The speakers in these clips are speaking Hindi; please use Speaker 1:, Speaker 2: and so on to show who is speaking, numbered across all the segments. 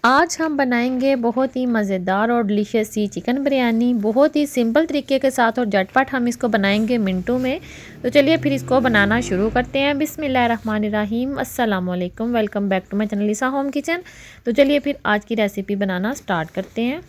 Speaker 1: आज हम बनाएंगे बहुत ही मज़ेदार और डिलीशियस सी चिकन बिरयानी, बहुत ही सिंपल तरीके के साथ और झटपट हम इसको बनाएंगे मिनटों में। तो चलिए फिर इसको बनाना शुरू करते हैं। बिस्मिल्लाहिर्रहमानिर्रहीम, अस्सलाम वालेकुम, welcome back to my channel Lisa home kitchen. तो चलिए फिर आज की रेसिपी बनाना स्टार्ट करते हैं।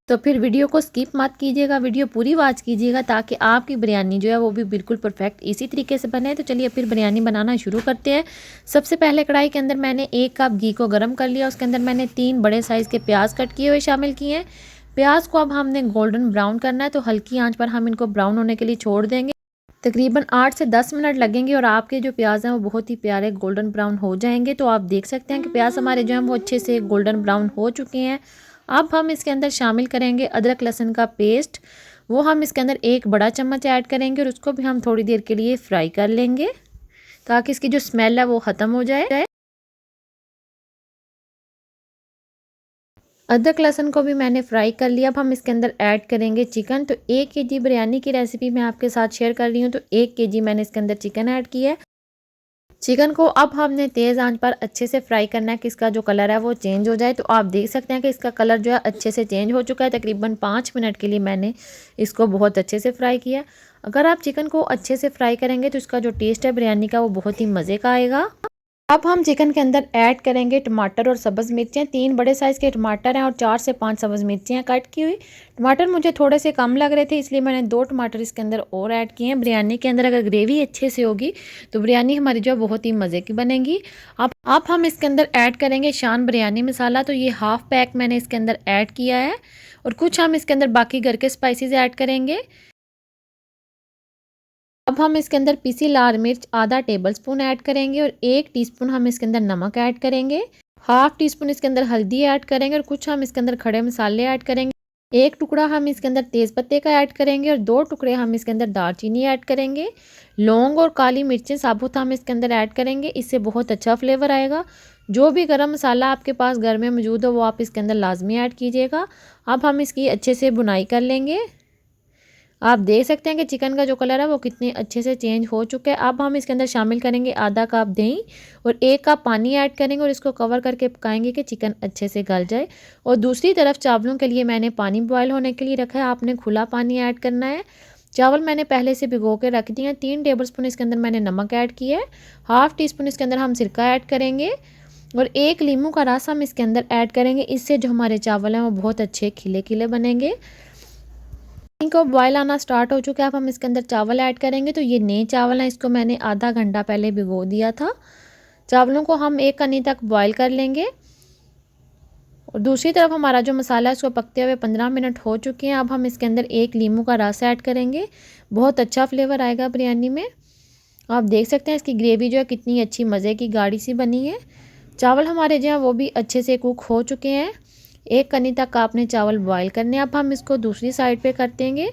Speaker 1: तो फिर वीडियो को स्किप मत कीजिएगा, वीडियो पूरी वॉच कीजिएगा ताकि आपकी बिरयानी जो है वो भी बिल्कुल परफेक्ट इसी तरीके से बने। तो चलिए फिर बिरयानी बनाना शुरू करते हैं। सबसे पहले कढ़ाई के अंदर मैंने 1 कप घी को गर्म कर लिया। उसके अंदर मैंने 3 बड़े साइज़ के प्याज कट किए हुए शामिल किए हैं। प्याज को अब हमने गोल्डन ब्राउन करना है, तो हल्की आंच पर हम इनको ब्राउन होने के लिए छोड़ देंगे। तकरीबन 8 से 10 मिनट लगेंगे और आपके जो प्याज हैं वो बहुत ही प्यारे गोल्डन ब्राउन हो जाएंगे। तो आप देख सकते हैं कि प्याज हमारे जो हैं वो अच्छे से गोल्डन ब्राउन हो चुके हैं। अब हम इसके अंदर शामिल करेंगे अदरक लहसुन का पेस्ट। वो हम इसके अंदर 1 बड़ा चम्मच ऐड करेंगे और उसको भी हम थोड़ी देर के लिए फ्राई कर लेंगे ताकि इसकी जो स्मेल है वो ख़त्म हो जाए। अदरक लहसुन को भी मैंने फ्राई कर लिया। अब हम इसके अंदर ऐड करेंगे चिकन। तो 1 केजी बिरयानी की रेसिपी मैं आपके साथ शेयर कर रही हूँ। तो 1 केजी मैंने इसके अंदर चिकन ऐड किया है। चिकन को अब हमने तेज़ आंच पर अच्छे से फ्राई करना है कि इसका जो कलर है वो चेंज हो जाए। तो आप देख सकते हैं कि इसका कलर जो है अच्छे से चेंज हो चुका है। तकरीबन 5 मिनट के लिए मैंने इसको बहुत अच्छे से फ्राई किया। अगर आप चिकन को अच्छे से फ्राई करेंगे तो इसका जो टेस्ट है बिरयानी का वो बहुत ही मज़े का आएगा। अब हम चिकन के अंदर ऐड करेंगे टमाटर और सब्ज़ मिर्चें। 3 बड़े साइज़ के टमाटर हैं और 4 से 5 सब्ज़ मिर्चें हैं कट की हुई। टमाटर मुझे थोड़े से कम लग रहे थे, इसलिए मैंने 2 टमाटर इसके अंदर और ऐड किए हैं। बिरयानी के अंदर अगर ग्रेवी अच्छे से होगी तो बिरयानी हमारी जो है बहुत ही मज़े की बनेगी। अब हम इसके अंदर ऐड करेंगे शान बिरयानी मसाला। तो ये हाफ़ पैक मैंने इसके अंदर ऐड किया है और कुछ हम इसके अंदर बाकी घर के स्पाइसेस ऐड करेंगे। अब हम इसके अंदर पीसी लाल मिर्च आधा टेबल स्पून ऐड करेंगे और 1 टीस्पून हम इसके अंदर नमक ऐड करेंगे। हाफ टी स्पून इसके अंदर हल्दी ऐड करेंगे और कुछ हम इसके अंदर खड़े मसाले ऐड करेंगे। 1 टुकड़ा हम इसके अंदर तेज़ पत्ते का ऐड करेंगे और 2 टुकड़े हम इसके अंदर दालचीनी ऐड करेंगे। लौंग और काली मिर्चें साबुत हम इसके अंदर ऐड करेंगे, इससे बहुत अच्छा फ्लेवर आएगा। जो भी गरम मसाला आपके पास घर में मौजूद हो वो आप इसके अंदर लाजमी ऐड कीजिएगा। अब हम इसकी अच्छे से बुनाई कर लेंगे। आप देख सकते हैं कि चिकन का जो कलर है वो कितने अच्छे से चेंज हो चुका है। अब हम इसके अंदर शामिल करेंगे आधा कप दही और 1 कप पानी ऐड करेंगे और इसको कवर करके पकाएंगे कि चिकन अच्छे से गल जाए। और दूसरी तरफ चावलों के लिए मैंने पानी बॉयल होने के लिए रखा है। आपने खुला पानी ऐड करना है। चावल मैंने पहले से भिगो के रख दिए हैं। 3 टेबल स्पून इसके अंदर मैंने नमक ऐड किया है। हाफ़ टी स्पून इसके अंदर हम सिरका ऐड करेंगे और 1 लीमू का रस हम इसके अंदर ऐड करेंगे। इससे जो हमारे चावल हैं वो बहुत अच्छे खिले खिले बनेंगे। इनको बॉयल आना स्टार्ट हो चुका है। अब हम इसके अंदर चावल ऐड करेंगे। तो ये नए चावल हैं, इसको मैंने आधा घंटा पहले भिगो दिया था। चावलों को हम 1 कनी तक बॉयल कर लेंगे और दूसरी तरफ हमारा जो मसाला है उसको पकते हुए 15 मिनट हो चुके हैं। अब हम इसके अंदर 1 लीमू का रस ऐड करेंगे, बहुत अच्छा फ्लेवर आएगा बिरयानी में। आप देख सकते हैं इसकी ग्रेवी जो है कितनी अच्छी मज़े की गाढ़ी सी बनी है। चावल हमारे जो हैं वो भी अच्छे से कुक हो चुके हैं। 1 कनी तक आपने चावल बॉयल करने। अब हम इसको दूसरी साइड पे कर देंगे।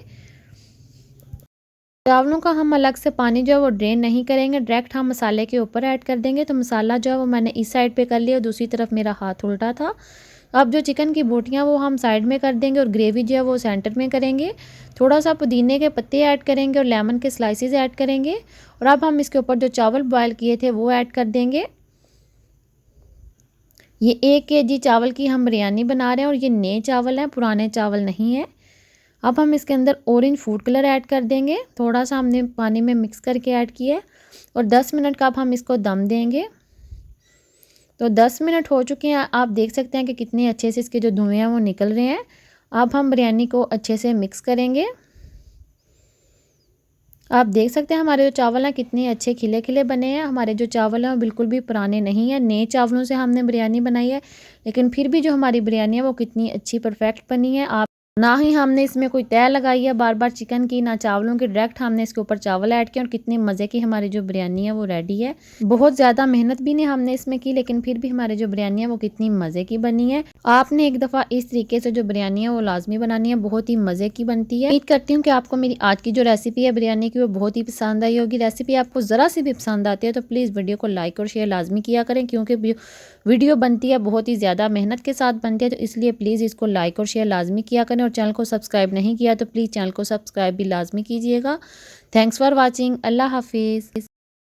Speaker 1: चावलों का हम अलग से पानी जो है वो ड्रेन नहीं करेंगे, डायरेक्ट हम मसाले के ऊपर ऐड कर देंगे। तो मसाला जो है वो मैंने इस साइड पे कर लिया और दूसरी तरफ मेरा हाथ उल्टा था। अब जो चिकन की बोटियाँ वो हम साइड में कर देंगे और ग्रेवी जो है वो सेंटर में करेंगे। थोड़ा सा पुदीने के पत्ते ऐड करेंगे और लेमन के स्लाइसेस ऐड करेंगे और अब हम इसके ऊपर जो चावल बॉयल किए थे वो ऐड कर देंगे। ये 1 केजी चावल की हम बिरयानी बना रहे हैं और ये नए चावल हैं, पुराने चावल नहीं है। अब हम इसके अंदर ऑरेंज फूड कलर ऐड कर देंगे। थोड़ा सा हमने पानी में मिक्स करके ऐड किया है और 10 मिनट का अब हम इसको दम देंगे। तो 10 मिनट हो चुके हैं। आप देख सकते हैं कि कितने अच्छे से इसके जो धुएँ हैं वो निकल रहे हैं। अब हम बिरयानी को अच्छे से मिक्स करेंगे। आप देख सकते हैं हमारे जो चावल हैं कितने अच्छे खिले खिले बने हैं। हमारे जो चावल हैं वो बिल्कुल भी पुराने नहीं हैं, नए चावलों से हमने बिरयानी बनाई है, लेकिन फिर भी जो हमारी बिरयानी है वो कितनी अच्छी परफेक्ट बनी है। आप ना ही हमने इसमें कोई तय लगाई है बार बार चिकन की, ना चावलों की, डायरेक्ट हमने इसके ऊपर चावल ऐड किए और कितनी मज़े की हमारी जो बिरयानी है वो रेडी है। बहुत ज़्यादा मेहनत भी नहीं हमने इसमें की, लेकिन फिर भी हमारी जो बिरयानी है वो कितनी मज़े की बनी है। आपने एक दफ़ा इस तरीके से जो बिरयानी है वो लाजमी बनानी है, बहुत ही मज़े की बनती है। उम्मीद करती हूँ कि आपको मेरी आज की जो रेसिपी है बिरयानी की वो बहुत ही पसंद आई होगी। रेसिपी आपको ज़रा सी भी पसंद आती है तो प्लीज़ वीडियो को लाइक और शेयर लाजमी किया करें, क्योंकि वीडियो बनती है बहुत ही ज़्यादा मेहनत के साथ बनती है, तो इसलिए प्लीज़ इसको लाइक और शेयर लाजमी किया करें। और चैनल को सब्सक्राइब नहीं किया तो प्लीज़ चैनल को सब्सक्राइब भी लाजमी कीजिएगा। Thanks for watching. अल्लाह हाफिज़।